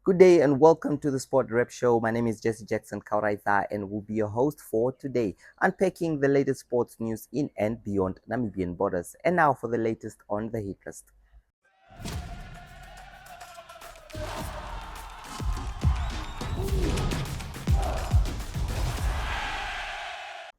Good day and welcome to the Sport Rep Show. My name is Jesse Jackson Kauraitha and will be your host for today, unpacking the latest sports news in and beyond Namibian borders. And now for the latest on the hit list.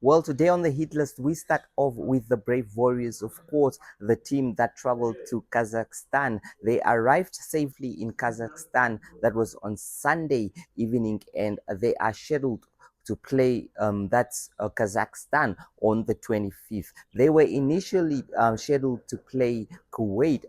Well, today on the hit list, we start off with the Brave Warriors, of course, the team that traveled to Kazakhstan. They arrived safely in Kazakhstan. That was on Sunday evening, and they are scheduled to play that's Kazakhstan on the 25th. They were initially scheduled to play Kuwait.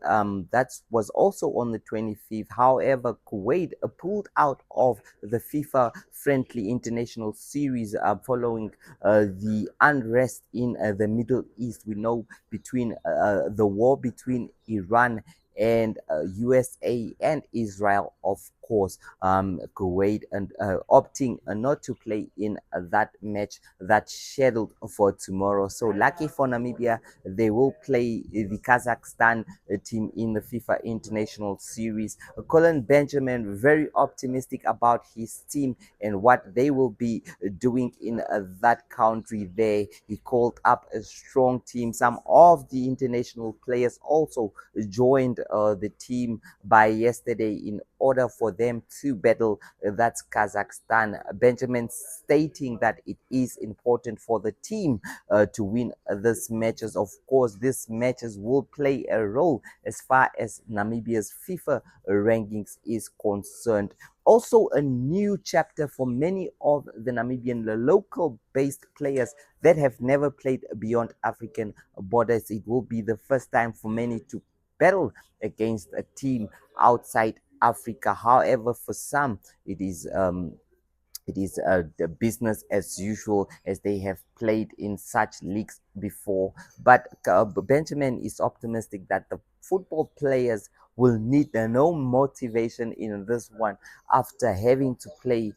That was also on the 25th. However, Kuwait pulled out of the FIFA Friendly International Series following the unrest in the Middle East. We know between the war between Iran and USA and Israel, of course, Kuwait and opting not to play in that match that's scheduled for tomorrow. So lucky for Namibia, they will play the Kazakhstan team in the FIFA International Series. Colin Benjamin very optimistic about his team and what they will be doing in that country there. He called up a strong team. Some of the international players also joined the team by yesterday in order for them to battle that's Kazakhstan. Benjamin stating that it is important for the team to win these matches. Of course, these matches will play a role as far as Namibia's FIFA rankings is concerned. Also, a new chapter for many of the Namibian local based players that have never played beyond African borders. It will be the first time for many to battle against a team outside Africa. However, for some, it is the business as usual as they have played in such leagues before. But Benjamin is optimistic that the football players will need no motivation in this one after having to play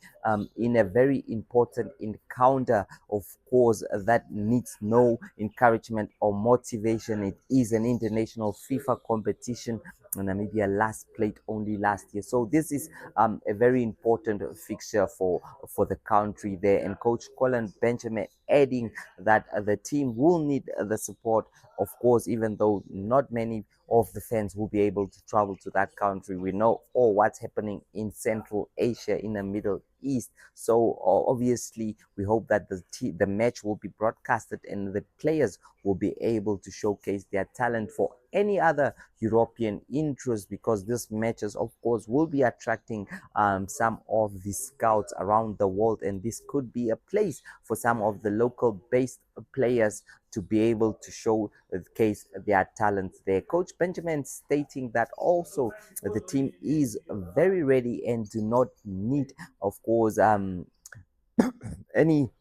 in a very important encounter, of course, that needs no encouragement or motivation. It is an international FIFA competition. Namibia last played only last year, so this is a very important fixture for the country there. And Coach Colin Benjamin adding that the team will need the support, of course, even though not many of the fans will be able to travel to that country. We know all what's happening in Central Asia, in the Middle East. So obviously, we hope that the match will be broadcasted and the players will be able to showcase their talent for any other European interest, because these matches, of course, will be attracting some of the scouts around the world, and this could be a place for some of the local based players to be able to showcase their talents there. Coach Benjamin stating that also the team is very ready and do not need, of course, any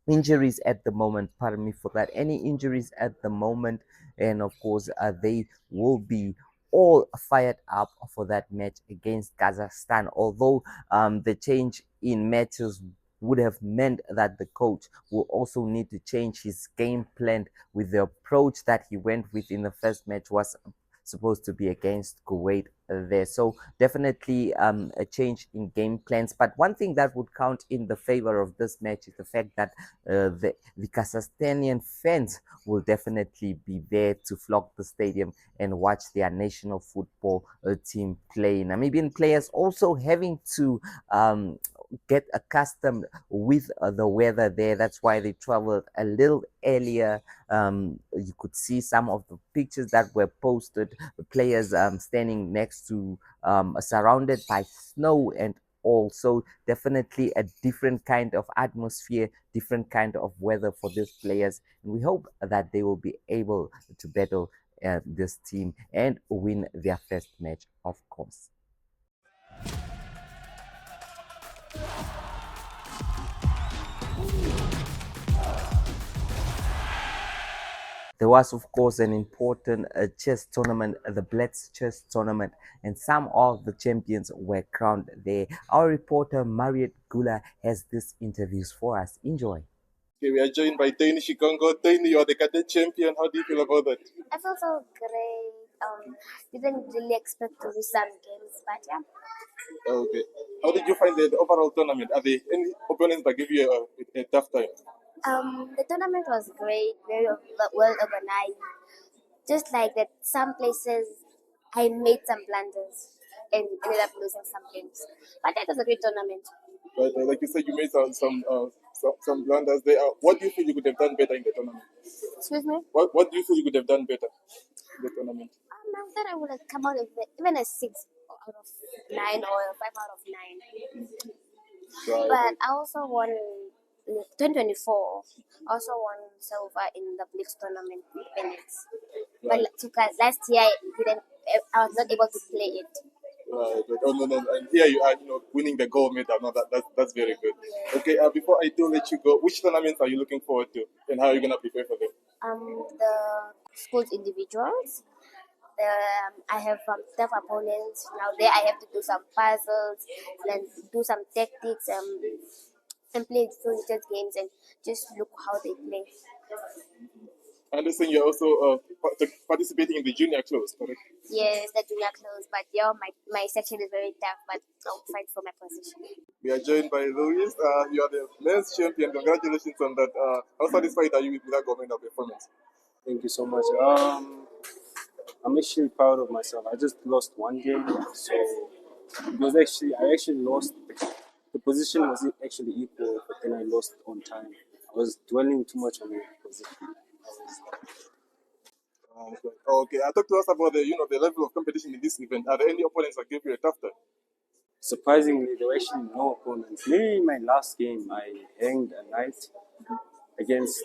injuries at the moment. Pardon me for that. Any injuries at the moment, and of course, they will be all fired up for that match against Kazakhstan. Although the change in matches would have meant that the coach will also need to change his game plan, with the approach that he went with in the first match was supposed to be against Kuwait there. So definitely a change in game plans. But one thing that would count in the favor of this match is the fact that the Kazakhstanian fans will definitely be there to flock the stadium and watch their national football team play. Namibian players also having to get accustomed with the weather there. That's why they traveled a little earlier. You could see some of the pictures that were posted, the players standing next to surrounded by snow, and also definitely a different kind of atmosphere, different kind of weather for these players. And we hope that they will be able to battle this team and win their first match, of course. There was, of course, an important chess tournament, the Blitz chess tournament, and some of the champions were crowned there. Our reporter, Mariette Gula, has these interviews for us. Enjoy. Okay, we are joined by Tony Shikongo. Tony, you are the cadet champion. How do you feel about that? I feel so great. Didn't really expect to lose some games, but yeah, Okay. How did you find the overall tournament? Are there any opponents that give you a tough time? The tournament was great, very well organized. Just like that, some places I made some blunders and ended up losing some games. But that was a great tournament. But like you said, you made some blunders there. What do you feel you could have done better in the tournament? Excuse me? What do you feel you could have done better in the tournament? I thought I would have come out with even a 6 out of 9 or a 5 out of 9. Right. But I also won in 2024. Also won silver in the Blitz tournament independence. But last year I was not able to play it. Right. But, oh, no. And here you are, winning the gold medal. No, that's very good. Okay, before I do let you go, which tournaments are you looking forward to? And how are you going to prepare for them? The schools individuals. I have tough opponents. Now there I have to do some puzzles, then do some tactics, and play different games and just look how they play. I understand you're also participating in the junior close, correct? Yes, the junior close, but my section is very tough, but I'll fight for my position. We are joined by Louis. You are the men's champion. Congratulations on that. How satisfied are you with that government performance? Thank you so much. I'm actually proud of myself. I just lost one game, so I actually lost. The position was actually equal, but then I lost on time. I was dwelling too much on the position. Okay, talk to us about the level of competition in this event. Are there any opponents that give you a tough time? Surprisingly, there were actually no opponents. Maybe in my last game, I hanged a night against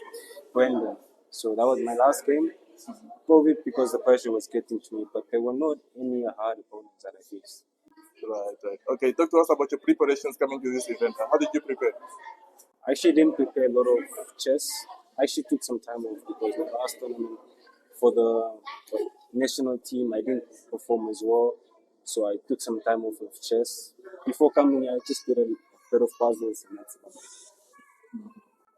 Brenda. So that was my last game. Probably because the pressure was getting to me, but there were not any hard opponents that I faced. Right. Okay, talk to us about your preparations coming to this event. How did you prepare? I actually didn't prepare a lot of chess. I actually took some time off because the last tournament for the national team, I didn't perform as well. So I took some time off of chess. Before coming here, I just did a bit of puzzles and that's about it.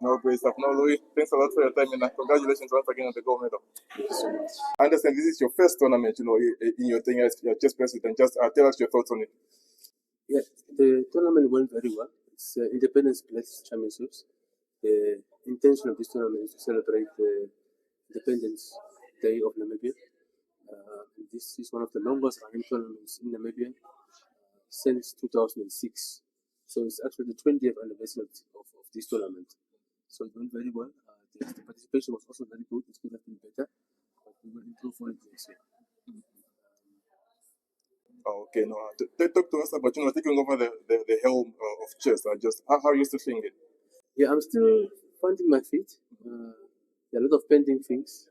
No, great stuff. No, Louis, thanks a lot for your time and congratulations once again on the gold medal. Thank you so much. I understand this is your first tournament, in your thing as your chess president. Just tell us your thoughts on it. Yeah, the tournament went very well. It's Independence Blitz Championships. The intention of this tournament is to celebrate the Independence Day of Namibia. This is one of the longest running tournaments in Namibia since 2006. So it's actually the 20th anniversary of this tournament. So it went very well. The participation was also very good. It could have been better, but we will improve on it next year. Okay, no. Talk to us about taking over the helm of chess. Just how are you still feeling it? Yeah, I'm still finding my feet. There are a lot of pending things,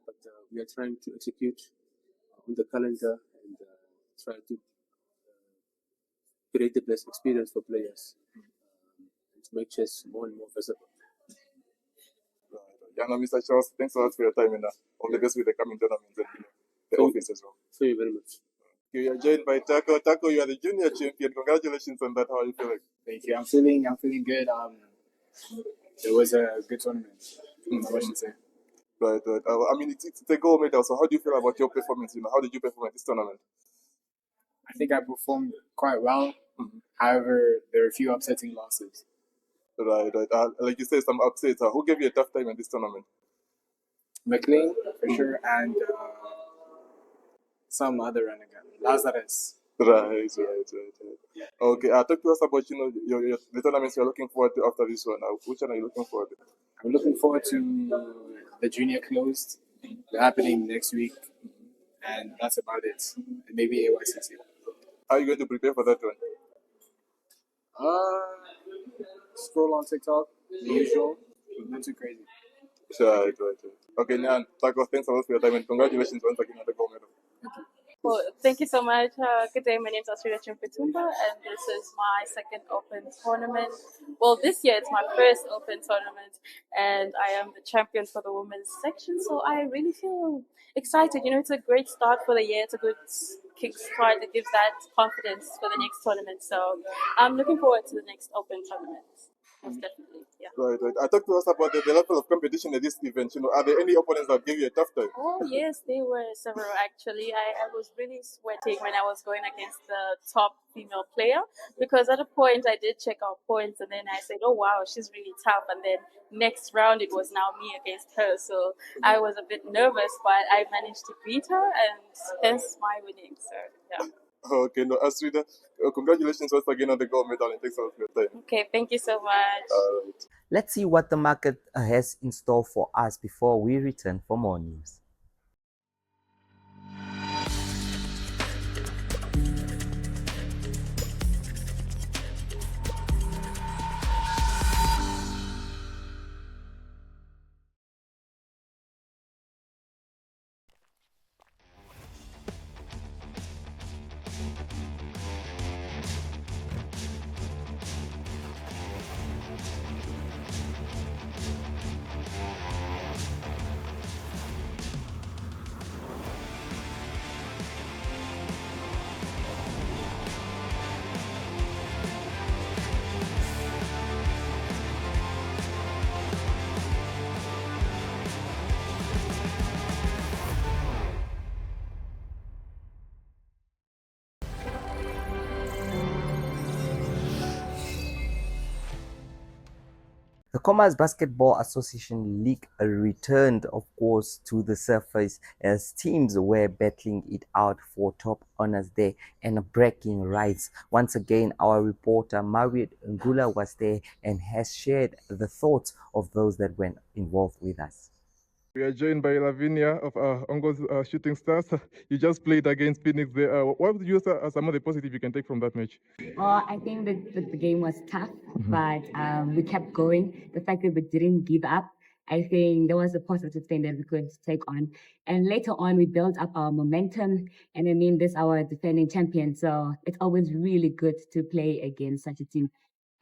but we are trying to execute on the calendar and try to create the best experience for players and to make chess more and more visible. Yeah, no, Mr. Charles, thanks a lot for your time and all the best with the coming tournaments and the office as well. Thank you very much. You are joined by Taco. Taco, you are the junior champion. Congratulations on that. How are you feeling? Thank you. I'm feeling good. It was a good tournament. What should I say? Right. I mean, it's a gold medal. So, how do you feel about your performance? How did you perform at this tournament? I think I performed quite well. However, there were a few upsetting losses. Right. Like you said, some upsets. Who gave you a tough time in this tournament? McLean, for sure, and some other renegade. Lazarus. Right. Okay. Talk to us about the tournaments you're looking forward to after this one. Which one are you looking forward to? I'm looking forward to the junior closed. They're happening next week, and that's about it. And maybe AYCC. How are you going to prepare for that one? Scroll on TikTok, the usual. Not too crazy. Right. Okay, now, Taco, thanks a lot for your time and congratulations once again on the gold medal. Well, thank you so much. Good day. My name is Australia Chimpitumba, and this is my second Open tournament. Well, this year it's my first Open tournament, and I am the champion for the women's section. So I really feel excited. It's a great start for the year. It's a good kick start that gives that confidence for the next tournament. So I'm looking forward to the next Open tournament. most definitely. Yeah. Right. Talk to us about the level of competition at this event. Are there any opponents that give you a tough time? Oh yes, there were several actually. I was really sweating when I was going against the top female player because at a point I did check our points and then I said, "Oh wow, she's really tough." And then next round it was now me against her, so I was a bit nervous, but I managed to beat her, and hence my winning. So yeah. Okay, no, Asrida, congratulations once again on the gold medal and thanks a lot for your time. Okay, thank you so much. Let's see what the market has in store for us before we return for more news. The Comoros Basketball Association League returned, of course, to the surface as teams were battling it out for top honors there and bragging rights. Once again, our reporter Mariet Ngula was there and has shared the thoughts of those that were involved with us. We are joined by Lavinia of Ongo's Shooting Stars. You just played against Phoenix there. What would you say are some of the positive you can take from that match? Well, I think that the game was tough, but we kept going. The fact that we didn't give up, I think that was a positive thing that we could take on. And later on, we built up our momentum. And I mean, this our defending champion, so it's always really good to play against such a team.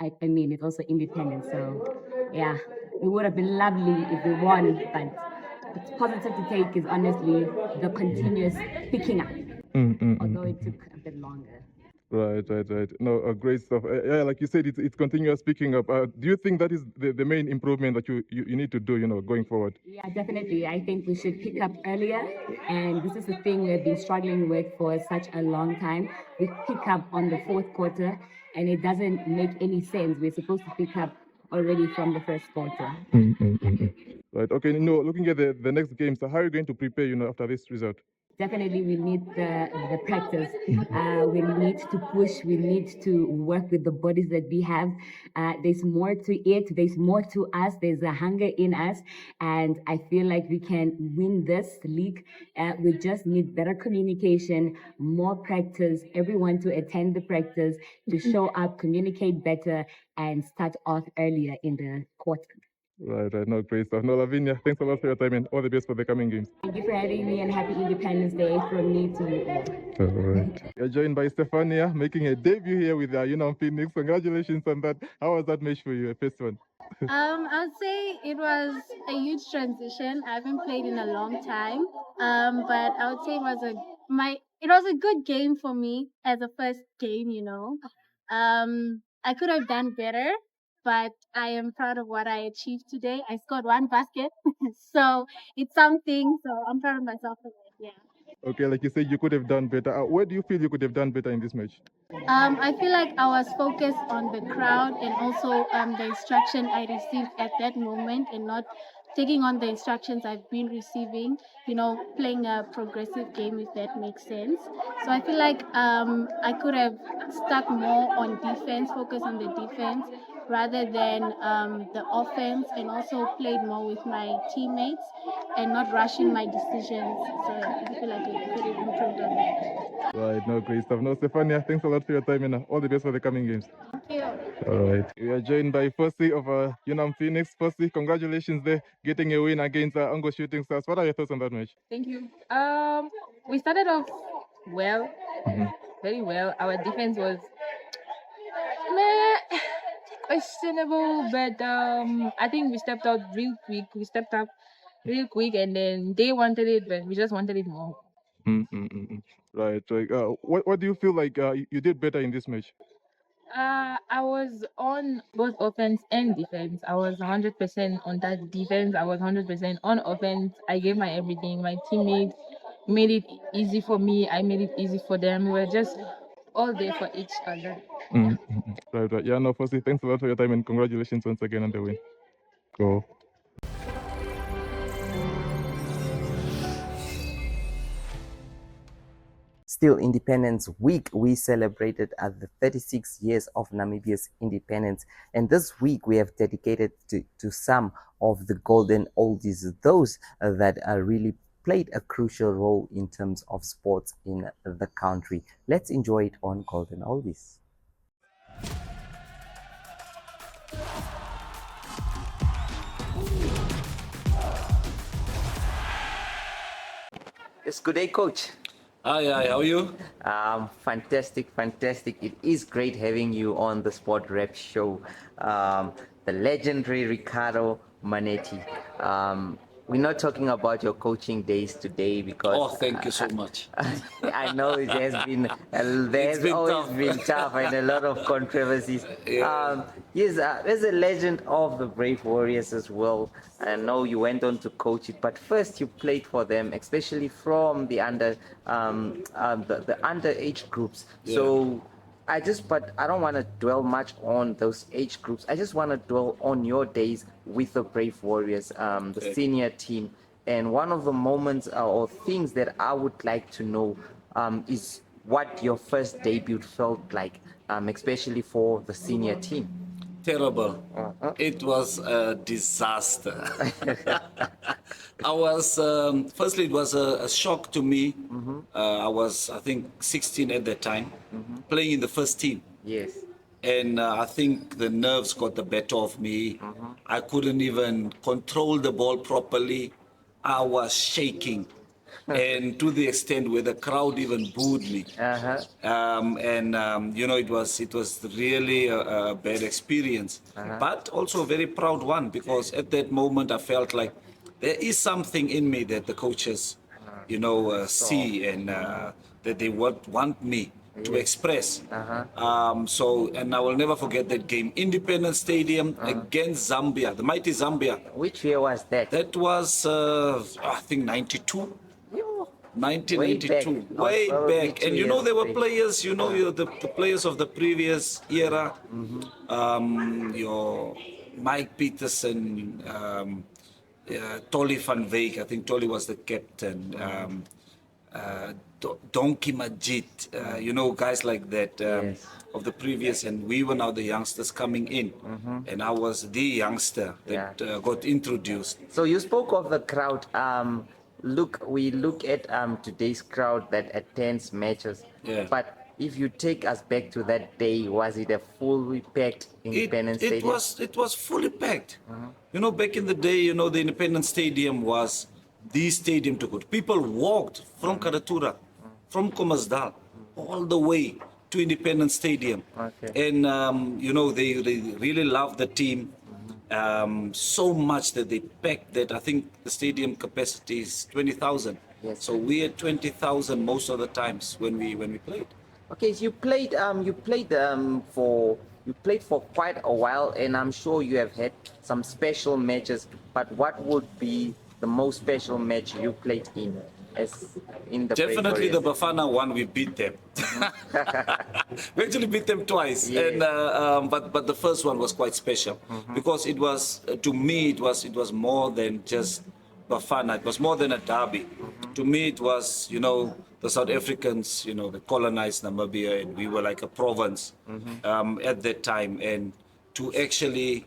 I mean, it's also independent, so yeah, it would have been lovely if we won, but the positive to take is honestly the continuous picking up, although it took a bit longer. Right. No, great stuff. Yeah, like you said, it's continuous picking up. Do you think that is the main improvement that you need to do, going forward? Yeah, definitely. I think we should pick up earlier. And this is the thing we've been struggling with for such a long time. We pick up on the fourth quarter, and it doesn't make any sense. We're supposed to pick up already from the first quarter. Right. Okay. Looking at the next game, so how are you going to prepare, after this result? Definitely, we need the practice. We need to push. We need to work with the bodies that we have. There's more to it. There's more to us. There's a hunger in us, and I feel like we can win this league. We just need better communication, more practice. Everyone to attend the practice, to show up, communicate better, and start off earlier in the quarter. Right. No, great stuff. No, Lavinia, thanks a lot for your time and all the best for the coming games. Thank you for having me, and happy Independence Day from me to you all. All right. You're joined by Stefania, making a debut here with Phoenix. Congratulations on that. How was that match for you, first one? I'd say it was a huge transition. I haven't played in a long time. But I would say it was a good game for me as a first game. I could have done better, but I am proud of what I achieved today. I scored one basket, so it's something. So I'm proud of myself for that. Yeah. Okay, like you said, you could have done better. Where do you feel you could have done better in this match? I feel like I was focused on the crowd and also the instruction I received at that moment and not taking on the instructions I've been receiving, playing a progressive game, if that makes sense. So I feel like I could have stuck more on defense, focus on the defense rather than the offense, and also played more with my teammates and not rushing my decisions. So I feel like I could have improved on that. Right, no, great stuff. No, Stefania, thanks a lot for your time and all the best for the coming games. Thank you. All right. We are joined by Fossey of Phoenix. Fossey, congratulations there, getting a win against Ongo Shooting Stars. What are your thoughts on that match? Thank you. We started off well, very well. Our defense was questionable, but I think we stepped out real quick. We stepped up real quick, and then they wanted it, but we just wanted it more. Right. What do you feel like you did better in this match? I was on both offense and defense. I was 100% on that defense. I was 100% on offense. I gave my everything. My teammates made it easy for me. I made it easy for them. We were just all there for each other. Right, right. Yeah, no, firstly, thanks a lot for your time and congratulations once again on the win. Go. Still, Independence Week, we celebrated the 36 years of Namibia's independence. And this week, we have dedicated to some of the golden oldies, those that really played a crucial role in terms of sports in the country. Let's enjoy it on Golden Oldies. Yes, good day, Coach. Hi, how are you? Fantastic, fantastic. It is great having you on the Sport Rep Show. The legendary Ricardo Manetti. We're not talking about your coaching days today because. Oh, thank you so much. I know it has been, there's always tough. been tough and a lot of controversies. Yeah. Yes, there's a legend of the Brave Warriors as well. I know you went on to coach it, but first you played for them, especially from the the underage groups. Yeah. So but I don't want to dwell much on those age groups. I just want to dwell on your days with the Brave Warriors, the Okay. senior team. And one of the moments or things that I would like to know is what your first debut felt like, especially for the senior team. Terrible. It was a disaster. I was, firstly, it was a shock to me. I was, I think, 16 at that time, playing in the first team. Yes. And I think the nerves got the better of me. I couldn't even control the ball properly. I was shaking. And to the extent where the crowd even booed me. You know, it was really a bad experience, but also a very proud one, because at that moment I felt like there is something in me that the coaches, you know, see, and that they want me to express. And I will never forget that game, Independence Stadium against Zambia, the mighty Zambia. Which year was that? That was, I think, 92. Yo, 1992, way back. way back. And you know, there were Yes. players, you know, the players of the previous era, your Mike Peterson, Tolly van Veek, I think Tolly was the captain, Donkey Majid, you know, guys like that Yes. of the previous, and we were now the youngsters coming in, and I was the youngster that got introduced. So you spoke of the crowd. We look at today's crowd that attends matches. Yeah. But if you take us back to that day, was it a fully packed Independence Stadium? It was fully packed. You know, back in the day, you know, the Independence Stadium was the stadium to go to. People walked from Karatura, from Khomasdal, all the way to Independence Stadium. Okay. And, you know, they really loved the team so much that they packed that. I think the stadium capacity is 20,000. Yes. So we had 20,000 most of the times when we played. Okay, so you played for quite a while, and I'm sure you have had some special matches. But what would be the most special match you played in, as in the Definitely the Warriors? Bafana one, we beat them. We actually beat them twice, Yes. and but the first one was quite special because it was to me it was more than just Bafana. It was more than a derby. To me, it was, you know, the South Africans, you know, they colonized Namibia, and we were like a province at that time, and to actually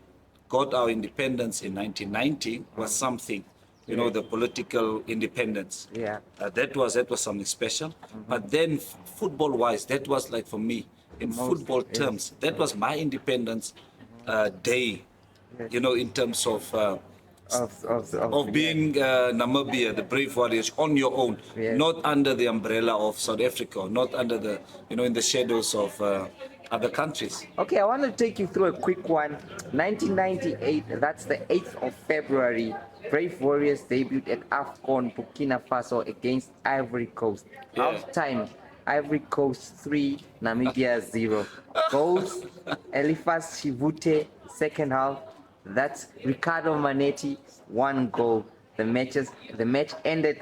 got our independence in 1990 was something. You know, the political independence. Yeah. That was something special. But then, football-wise, that was like, for me, in football terms, that was my independence day. You know, in terms of being Namibia, the Brave Warriors, on your own, Yes. not under the umbrella of South Africa, not under the, you know, in the shadows of other countries. Okay, I want to take you through a quick one. 1998, that's the 8th of February. Brave Warriors debuted at AFCON Burkina Faso against Ivory Coast. Yeah. Half time, Ivory Coast 3, Namibia 0. Goals, Elifas Shivute, second half. That's Ricardo Manetti, 1 goal. The match ended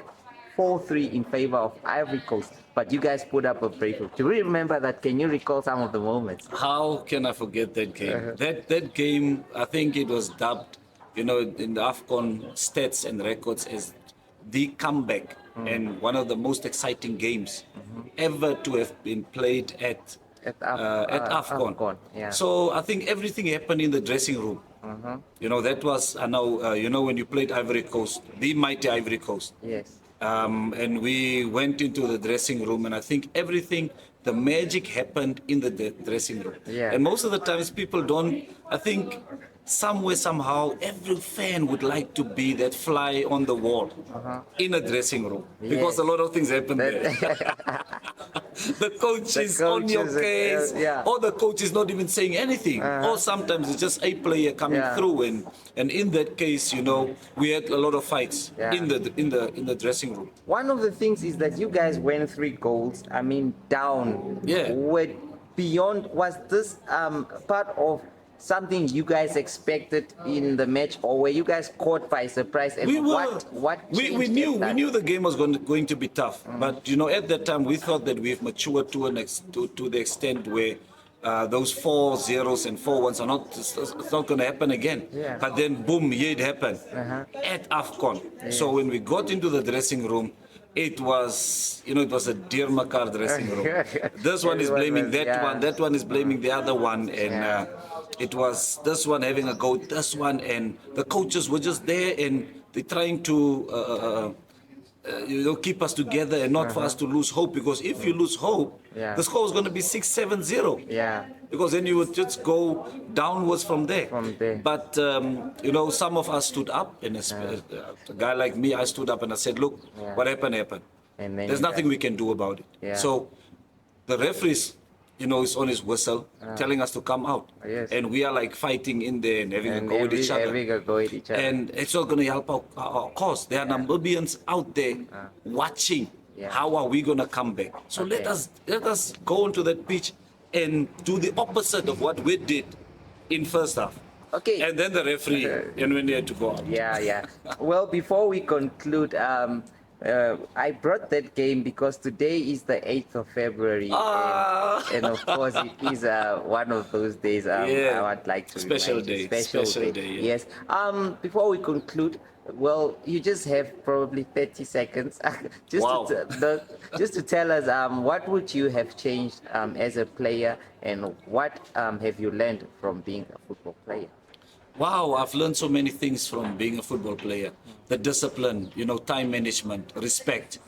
4-3 in favor of Ivory Coast, but you guys put up a brave. Do you remember that? Can you recall some of the moments? How can I forget that game? That game, I think it was dubbed, in the AFCON stats and records as the comeback and one of the most exciting games ever to have been played at AFCON. Yeah. So I think everything happened in the dressing room. That was, I know, when you played Ivory Coast, the mighty Ivory Coast. Yes. And we went into the dressing room, and I think the magic happened in the dressing room. Yeah. And most of the times people don't, I think somewhere, somehow, every fan would like to be that fly on the wall in a dressing room because a lot of things happen there. The coach is on your case, or the coach is not even saying anything, or sometimes it's just a player coming through, and in that case, we had a lot of fights in the dressing room. One of the things is that you guys went 3 goals, down. Yeah. Was this part of something you guys expected in the match, or were you guys caught by surprise? And we knew the game was going to be tough, but at that time we thought that we've matured to the extent where those 4 zeros and 4 ones it's not going to happen again. Yeah. But then boom, here it happened at AFCON. So when we got into the dressing room, it was a dear Makar dressing room. This one is blaming that one is blaming the other one, and it was this one having a go, this one, and the coaches were just there, and they're trying to keep us together and not for us to lose hope, because if you lose hope, the score was going to be 6-7-0. Yeah. Because then you would just go downwards from there. But some of us stood up, and a guy like me, I stood up and I said, look, what happened. And then there's nothing we can do about it. Yeah. So the referees, is on his whistle, telling us to come out. Yes. And we are like fighting in there and having a go with each other. And it's not going to help our cause. There are Namibians out there watching. How are we going to come back? So let us go onto that pitch and do the opposite of what we did in first half. Okay. And then the referee, and when they had to go out. Yeah. Well, before we conclude, I brought that game because today is the 8th of February, and of course it is one of those days I would like to Special remind you. day. Special day. Yes. Before we conclude, well, you just have probably 30 seconds just to tell us what would you have changed as a player, and what have you learned from being a football player? Wow, I've learned so many things from being a football player. The discipline, time management, respect,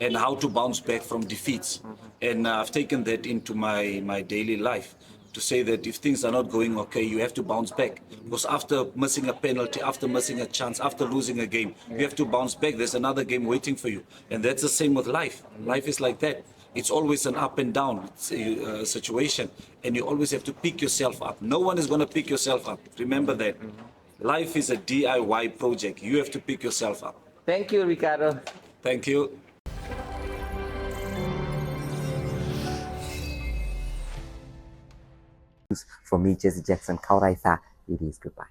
and how to bounce back from defeats. And I've taken that into my daily life, to say that if things are not going okay, you have to bounce back. Because after missing a penalty, after missing a chance, after losing a game, you have to bounce back. There's another game waiting for you. And that's the same with life. Life is like that. It's always an up and down situation, and you always have to pick yourself up. No one is going to pick yourself up. Remember that. Life is a DIY project. You have to pick yourself up. Thank you, Ricardo. Thank you. From me, Jesse Jackson Kauraitha, it is goodbye.